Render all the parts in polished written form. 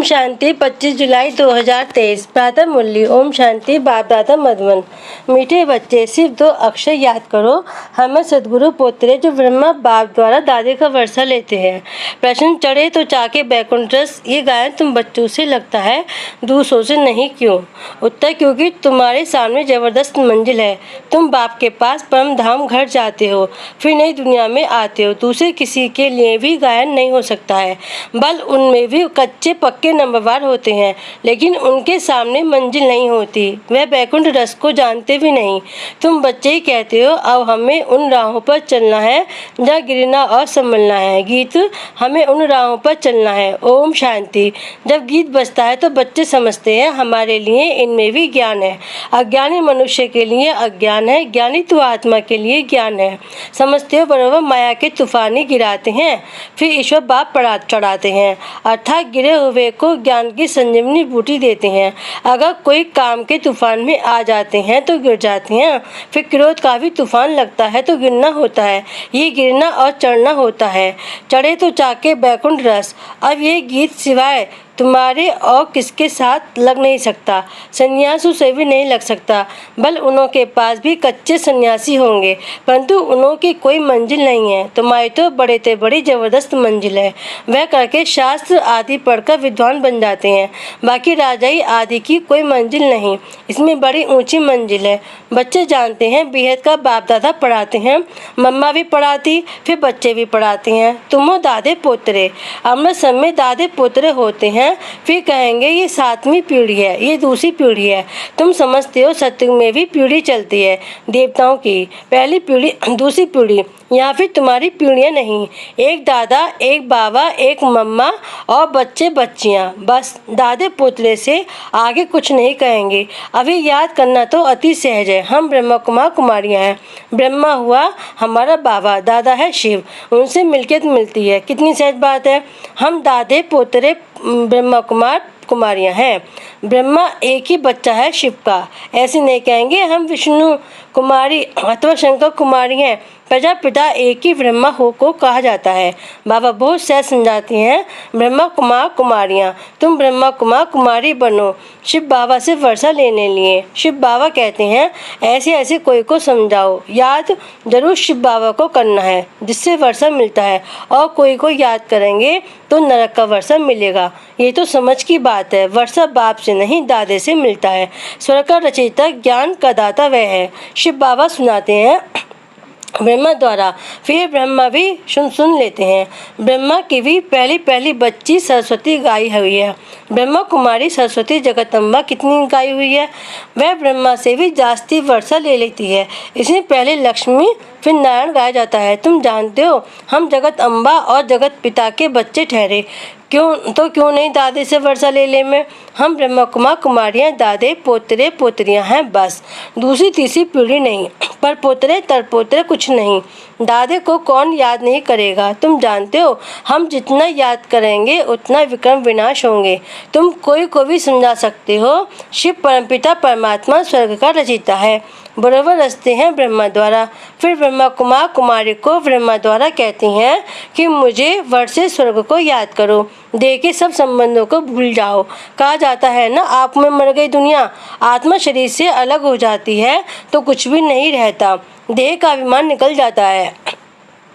शांति 25 जुलाई 2023 प्रातः मुरली। ओम शांति। बाप दादा मधुबन। मीठे बच्चे, सिर्फ 2 अक्षर याद करो। हमें सदगुरु पोतरे जो ब्रह्मा बाप द्वारा दादे का वर्षा लेते हैं। प्रश्न, चढ़े तो चाके बैकुंठ रस, ये गायन तुम बच्चों से लगता है दूसरों से नहीं क्यों? उत्तर, क्योंकि तुम्हारे सामने जबरदस्त मंजिल है। तुम बाप के पास परम धाम घर जाते हो, फिर नई दुनिया में आते हो। दूसरे किसी के लिए भी गायन नहीं हो सकता है, बल उनमें भी कच्चे पक्के नंबरवार होते हैं, लेकिन उनके सामने मंजिल नहीं होती। वह बैकुंठ रस को जानते भी नहीं। तुम बच्चे ही कहते हो अब हमें उन राहों पर चलना है जहाँ गिरना और संभलना है। गीत, हमें उन राहों पर चलना है। ओम शांति। जब गीत बजता है तो बच्चे समझते हैं हमारे लिए इनमें भी ज्ञान है। अज्ञानी मनुष्य के लिए अज्ञान है, ज्ञानी तो आत्मा के लिए ज्ञान है। समझते हो बरोबर माया के तूफानी गिराते हैं, फिर ईश्वर बाप चढ़ाते हैं, अर्थात गिरे हुए को ज्ञान की संजीवनी बूटी देते हैं। अगर कोई काम के तूफान में आ जाते हैं तो गिर जाते हैं, फिर क्रोध का भी तूफान लगता है तो गिरना होता है। ये गिरना और चढ़ना होता है। चढ़े तो चाके बैकुंठ रस। अब ये गीत सिवाय तुम्हारे और किसके साथ लग नहीं सकता। सन्यासों से भी नहीं लग सकता, बल उन्हों के पास भी कच्चे सन्यासी होंगे, परंतु उन्हों की कोई मंजिल नहीं है। तुम्हारी तो बड़े से बड़ी जबरदस्त मंजिल है। वह करके शास्त्र आदि पढ़कर विद्वान बन जाते हैं, बाकी राजाई आदि की कोई मंजिल नहीं। इसमें बड़ी ऊंची मंजिल है। बच्चे जानते हैं बेहद का बाप दादा पढ़ाते हैं, मम्मा भी पढ़ाती, फिर बच्चे भी पढ़ाते हैं। तुम हो दादे पोतरे। अमृत समय दादे पोतरे होते हैं, फिर कहेंगे ये 7वीं पीढ़ी है, ये दूसरी पीढ़ी है। तुम समझते हो सत्युग में भी पीढ़ी चलती है देवताओं की, पहली पीढ़ी दूसरी पीढ़ी। यहाँ फिर तुम्हारी पीढ़ियाँ नहीं, एक दादा, एक बाबा, एक मम्मा और बच्चे बच्चियाँ, बस दादे पोतरे से आगे कुछ नहीं कहेंगे। अभी याद करना तो अति सहज है। हम ब्रह्मा कुमार कुमारियाँ हैं। ब्रह्मा हुआ हमारा बाबा, दादा है शिव, उनसे मिल्कियत मिलती है। कितनी सहज बात है। हम दादे पोतरे ब्रह्मा कुमार कुमारियाँ हैं। ब्रह्मा एक ही बच्चा है शिव का। ऐसे नहीं कहेंगे हम विष्णु कुमारी अथवा शंकर कुमारी हैं। प्रजापिता एक ही ब्रह्मा हो को कहा जाता है। बाबा बहुत सहज समझाती हैं, ब्रह्मा कुमार कुमारियाँ, तुम ब्रह्मा कुमार कुमारी बनो। शिव बाबा से वर्षा लेने लिए शिव बाबा कहते हैं ऐसे ऐसे कोई को समझाओ। याद जरूर शिव बाबा को करना है, जिससे वर्षा मिलता है, और कोई को याद करेंगे तो नरक का वर्षा मिलेगा। ये तो समझ की बात है। वर्षा बाप से नहीं दादे से मिलता है। स्वर्ग का रचयिता ज्ञान का दाता वह है। शिव बाबा सुनाते हैं ब्रह्मा द्वारा, फिर ब्रह्मा भी सुन लेते हैं। ब्रह्मा की भी पहली बच्ची सरस्वती गाई हुई है। ब्रह्मा कुमारी सरस्वती जगदम्बा कितनी गाई हुई है। वह ब्रह्मा से भी जास्ती वर्षा ले लेती है। इसमें पहले लक्ष्मी फिर नारायण गाया जाता है। तुम जानते हो हम जगत अम्बा और जगत पिता के बच्चे ठहरे, क्यों नहीं दादे से वर्षा ले ले में। हम ब्रह्मा कुमार कुमारियाँ दादे पोतरे पोतरियाँ हैं, बस दूसरी तीसरी पीढ़ी नहीं। पर पोतरे तरपोतरे कुछ नहीं। दादे को कौन याद नहीं करेगा। तुम जानते हो हम जितना याद करेंगे उतना विक्रम विनाश होंगे। तुम कोई को भी समझा सकते हो। शिव परमपिता परमात्मा स्वर्ग का रचयिता है, बरोबर रचते हैं ब्रह्मा द्वारा। फिर ब्रह्मा कुमार कुमारी को ब्रह्मा द्वारा कहती हैं कि मुझे वर्षे स्वर्ग को याद करो, देह के सब संबंधों को भूल जाओ। कहा जाता है ना, आप में मर गई दुनिया, आत्मा शरीर से अलग हो जाती है तो कुछ भी नहीं रहता, देह का अभिमान निकल जाता है।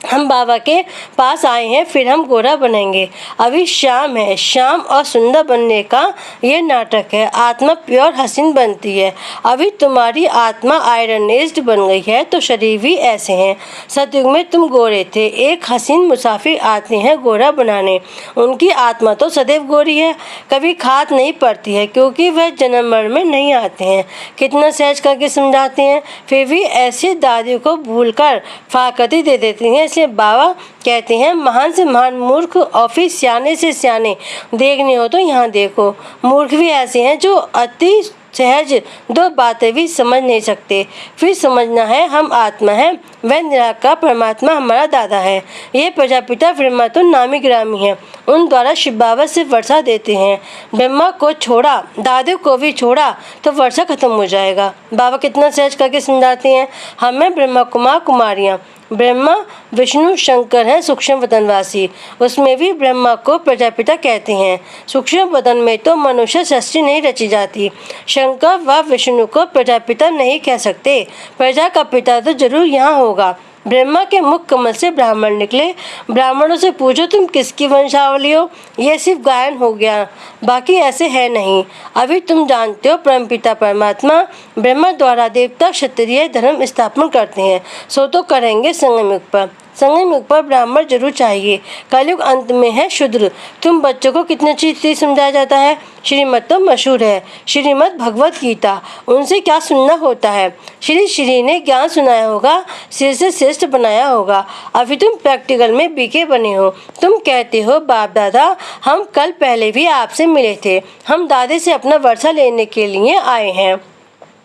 हम बाबा के पास आए हैं, फिर हम गोरा बनेंगे। अभी शाम है, शाम और सुंदर बनने का ये नाटक है। आत्मा प्योर हसीन बनती है। अभी तुम्हारी आत्मा आयरनेस्ड बन गई है तो शरीर भी ऐसे हैं। सतयुग में तुम गोरे थे, एक हसीन मुसाफिर आते हैं गोरा बनाने। उनकी आत्मा तो सदैव गोरी है, कभी खाद नहीं पड़ती है, क्योंकि वह जन्म मरण में नहीं आते हैं। कितना सहज करके समझाते हैं, फिर भी ऐसे दादी को भूलकर फाकती दे देती हैं। इसलिए बाबा कहते हैं महान से महान मूर्ख और फिर सियाने से सियाने। देखने हो तो यहाँ देखो, मूर्ख भी ऐसे हैं जो अति सहज 2 बातें भी समझ नहीं सकते। फिर समझना है हम आत्मा हैं, वह निराकार परमात्मा हमारा दादा है। ये प्रजापिता ब्रह्मा तो नामी ग्रामी है, उन द्वारा शिव बाबा से वर्षा देते हैं। ब्रह्मा को छोड़ा, दादे को भी छोड़ा तो वर्षा खत्म हो जाएगा। बाबा कितना सहज करके समझाते हैं, हमें ब्रह्मा कुमार कुमारियाँ, ब्रह्मा विष्णु शंकर हैं सूक्ष्म वतनवासी, उसमें भी ब्रह्मा को प्रजापिता कहते हैं। सूक्ष्म वतन में तो मनुष्य सृष्टि नहीं रची जाती। शंकर व विष्णु को प्रजापिता नहीं कह सकते, प्रजा का पिता तो जरूर यहाँ होगा। ब्रह्मा के मुख कमल से ब्राह्मण निकले। ब्राह्मणों से पूछो तुम किसकी वंशावली हो, यह सिर्फ गायन हो गया, बाकी ऐसे है नहीं। अभी तुम जानते हो परमपिता परमात्मा ब्रह्मा द्वारा देवता क्षत्रिय धर्म स्थापन करते हैं, सो तो करेंगे संगम युग पर। संगम युग पर ब्राह्मण जरूर चाहिए। कलयुग अंत में है शूद्र। तुम बच्चों को कितनी चीज समझाया जाता है। श्रीमद तो मशहूर है, श्रीमद भगवत गीता, उनसे क्या सुनना होता है। श्री ने ज्ञान सुनाया होगा, सिर से श्रेष्ठ बनाया होगा। अभी तुम प्रैक्टिकल में बीके बने हो। तुम कहते हो बाप दादा हम कल पहले भी आपसे मिले थे, हम दादे से अपना वर्षा लेने के लिए आए हैं।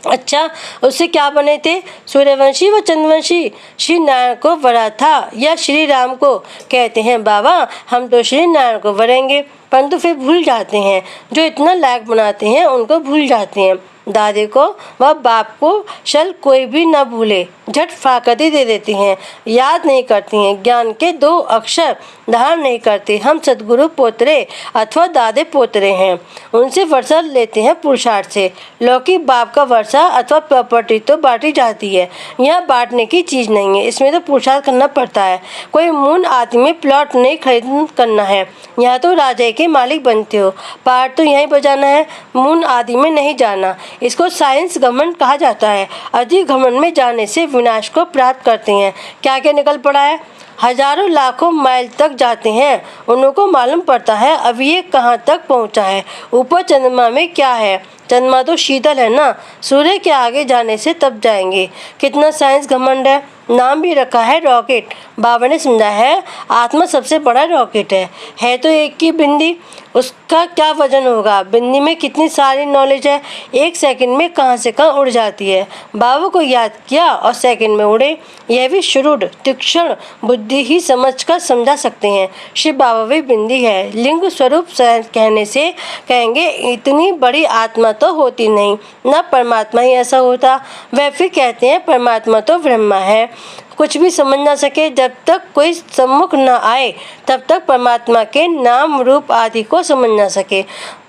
अच्छा, उससे क्या बने थे? सूर्यवंशी व चंद्रवंशी। श्री नारायण को वरा था या श्री राम को? कहते हैं बाबा हम तो श्री नारायण को वरेंगे, परंतु फिर भूल जाते हैं। जो इतना लायक बनाते हैं उनको भूल जाते हैं। दादे को व बाप को शल कोई भी न भूले, झट फाकती दे देती हैं, याद नहीं करती हैं, ज्ञान के 2 अक्षर धारण नहीं करते। हम सदगुरु पोतरे अथवा दादे पोतरे हैं, उनसे वर्षा लेते हैं पुरुषार्थ से। लौकिक बाप का वर्षा अथवा प्रॉपर्टी तो बांटी जाती है, यहाँ बांटने की चीज़ नहीं है, इसमें तो पुरुषार्थ करना पड़ता है। कोई मून आदि में प्लॉट नहीं खरीद करना है, यहाँ तो राजा के मालिक बनते हो। पार्ट तो यहीं बजाना है, मून आदि में नहीं जाना। इसको साइंस घमंड कहा जाता है। अधिक घमंड में जाने से विनाश को प्राप्त करते हैं। क्या क्या निकल पड़ा है। हजारों लाखों माइल तक जाते हैं, उनको मालूम पड़ता है अभी ये कहाँ तक पहुँचा है। ऊपर चंद्रमा में क्या है, चंद्रमा तो शीतल है ना, सूर्य के आगे जाने से तब जाएंगे। कितना साइंस घमंड है। नाम भी रखा है रॉकेट। बाबा ने समझा है आत्मा सबसे बड़ा रॉकेट है तो एक की बिंदी, उसका क्या वजन होगा। बिंदी में कितनी सारी नॉलेज है, 1 सेकंड में कहाँ से कहाँ उड़ जाती है। बाबा को याद किया और सेकंड में उड़े। यह भी शुरूड तीक्ष्ण बुद्धि ही समझकर समझा सकते हैं। शिव बाबा भी बिंदी है। लिंग स्वरूप कहने से कहेंगे इतनी बड़ी आत्मा तो होती नहीं, न परमात्मा ही ऐसा होता। वह फिर कहते हैं परमात्मा तो ब्रह्मा है। कुछ भी समझ ना सके, जब तक कोई सम्मुख न आए तब तक परमात्मा के नाम रूप आदि को समझ ना सके।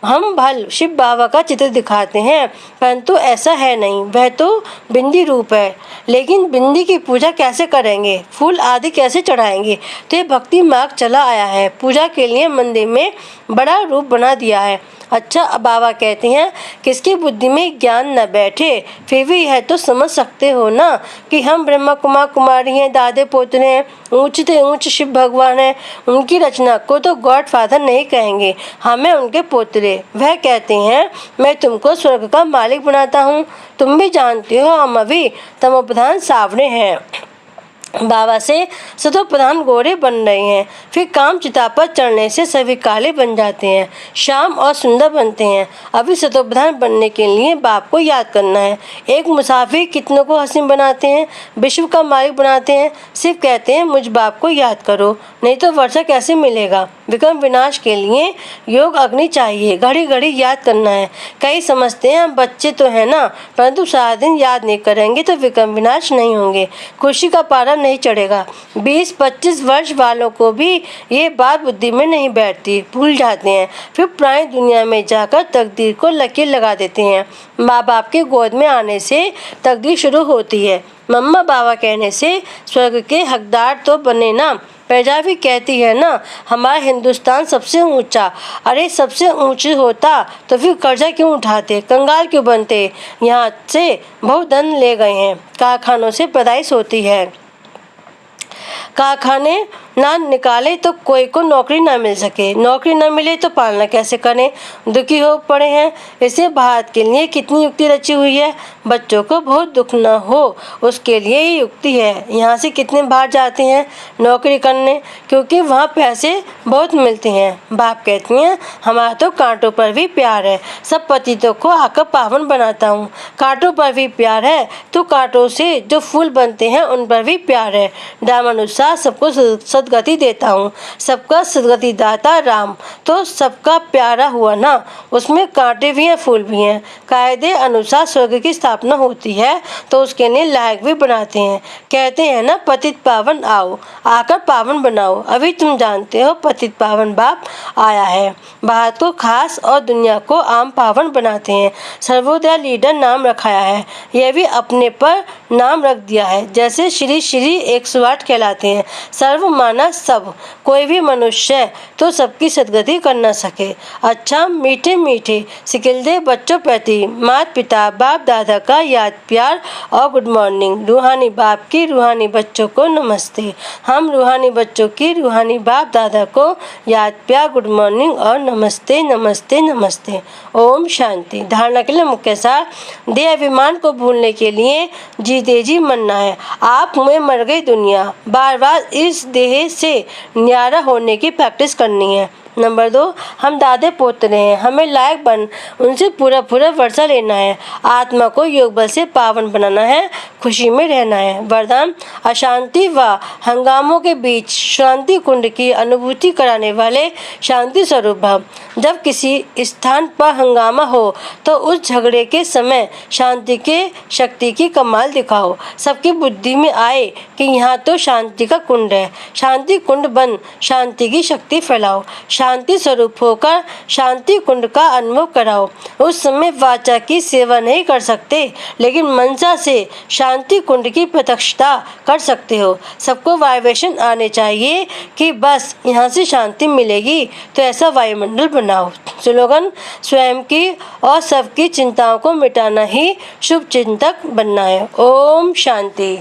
हम भल शिव बाबा का चित्र दिखाते हैं, परंतु ऐसा है नहीं, वह तो बिंदी रूप है। लेकिन बिंदी की पूजा कैसे करेंगे, फूल आदि कैसे चढ़ाएंगे। तो ये भक्ति मार्ग चला आया है, पूजा के लिए मंदिर में बड़ा रूप बना दिया है। अच्छा, अब बाबा कहते हैं किसकी बुद्धि में ज्ञान न बैठे, फिर भी यह तो समझ सकते हो ना कि हम ब्रह्मा कुमार कुमारी हैं, दादे पोतरे हैं, ऊंच से ऊंच शिव भगवान हैं। उनकी रचना को तो गॉड फादर नहीं कहेंगे, हमें उनके पोतरे। वह कहते हैं मैं तुमको स्वर्ग का मालिक बनाता हूँ। तुम भी जानते हो हम अभी तमोप्रधान सावरे हैं, बाबा से सतो प्रधान गोरे बन रहे हैं। फिर काम चिता पर चढ़ने से सभी काले बन जाते हैं, श्याम और सुंदर बनते हैं। अभी सतो प्रधान बनने के लिए बाप को याद करना है। एक मुसाफिर कितनों को हसीन बनाते हैं, विश्व का मालिक बनाते हैं। सिर्फ कहते हैं मुझ बाप को याद करो, नहीं तो वर्षा कैसे मिलेगा। विक्रम विनाश के लिए योग अग्नि चाहिए, घड़ी घड़ी याद करना है। कई समझते हैं हम बच्चे तो है ना, परंतु सारा दिन याद नहीं करेंगे तो विक्रम विनाश नहीं होंगे, खुशी का पारा नहीं चढ़ेगा। 20-25 वर्ष वालों को भी ये बात बुद्धि में नहीं बैठती, भूल जाते हैं। फिर पुरानी दुनिया में जाकर तकदीर को लकीर लगा देते हैं। माँ बाप के गोद में आने से तकदीर शुरू होती है। मम्मा बाबा कहने से स्वर्ग के हकदार तो बने ना। प्रजा भी कहती है ना हमारा हिंदुस्तान सबसे ऊंचा। अरे सबसे ऊंचे होता तो फिर कर्जा क्यों उठाते, कंगाल क्यों बनते। यहाँ से बहुत धन ले गए हैं, कारखानों से पैदाइश होती है, कारखाने ना निकाले तो कोई को नौकरी ना मिल सके, नौकरी ना मिले तो पालना कैसे करें, दुखी हो पड़े हैं। इसे भारत के लिए कितनी युक्ति रची हुई है, बच्चों को बहुत दुख न हो उसके लिए ये युक्ति है। यहाँ से कितने बाहर जाते हैं नौकरी करने, क्योंकि वहाँ पैसे बहुत मिलते हैं। बाप कहती हैं हमारा तो कांटों पर भी प्यार है, सब पतितों को आकर पावन बनाता हूँ। कांटों पर भी प्यार है तो कांटों से जो फूल बनते हैं उन पर भी प्यार है। दामानुसार सबको सद्गति देता हूँ। सबका सद्गति दाता राम तो सबका प्यारा हुआ ना, उसमें कांटे भी हैं फूल भी हैं। कायदे अनुसार स्वर्ग की स्थापना होती है तो उसके लिए लायक भी बनाते हैं। कहते हैं ना पतित पावन आओ, आकर पावन बनाओ। अभी तुम जानते हो पतित पावन बाप आया है। भारत को खास और दुनिया को आम पावन बनाते हैं। सर्वोदय लीडर नाम रखाया है, यह भी अपने पर नाम रख दिया है। जैसे श्री श्री 108 कहलाते हैं। सर्व माना सब, कोई भी मनुष्य तो सबकी सद्गति कर न सके। अच्छा मीठे मीठे सिकिलदे बच्चों प्रति माता पिता बाप दादा का याद प्यार और गुड मॉर्निंग। रूहानी बाप की रूहानी बच्चों को नमस्ते। हम रूहानी बच्चों की रूहानी बाप दादा को याद प्यार गुड मॉर्निंग और नमस्ते नमस्ते नमस्ते। ओम शांति। धारणा के लिए मुख्य सार, देह अभिमान को भूलने के लिए जीते जी मरना है। आप में मर गई दुनिया, बार बार इस देह से न्यारा होने की प्रैक्टिस करनी है। नंबर 2, हम दादे पोतरे हैं, हमें लायक बन उनसे पूरा पूरा वर्षा लेना है। आत्मा को योग बल से पावन बनाना है, खुशी में रहना है। वरदान, अशांति व हंगामों के बीच शांति कुंड की अनुभूति कराने वाले शांति स्वरूप भव। जब किसी स्थान पर हंगामा हो तो उस झगड़े के समय शांति के शक्ति की कमाल दिखाओ। सबकी बुद्धि में आए कि यहाँ तो शांति का कुंड है। शांति कुंड बन शांति की शक्ति फैलाओ। शांति स्वरूप होकर शांति कुंड का अनुभव कराओ। उस समय वाचा की सेवा नहीं कर सकते, लेकिन मनसा से शांति कुंड की प्रत्यक्षता कर सकते हो। सबको वाइब्रेशन आने चाहिए कि बस यहाँ से शांति मिलेगी, तो ऐसा वायुमंडल बनाओ। स्लोगन, स्वयं की और सबकी चिंताओं को मिटाना ही शुभ चिंतक बनना है। ओम शांति।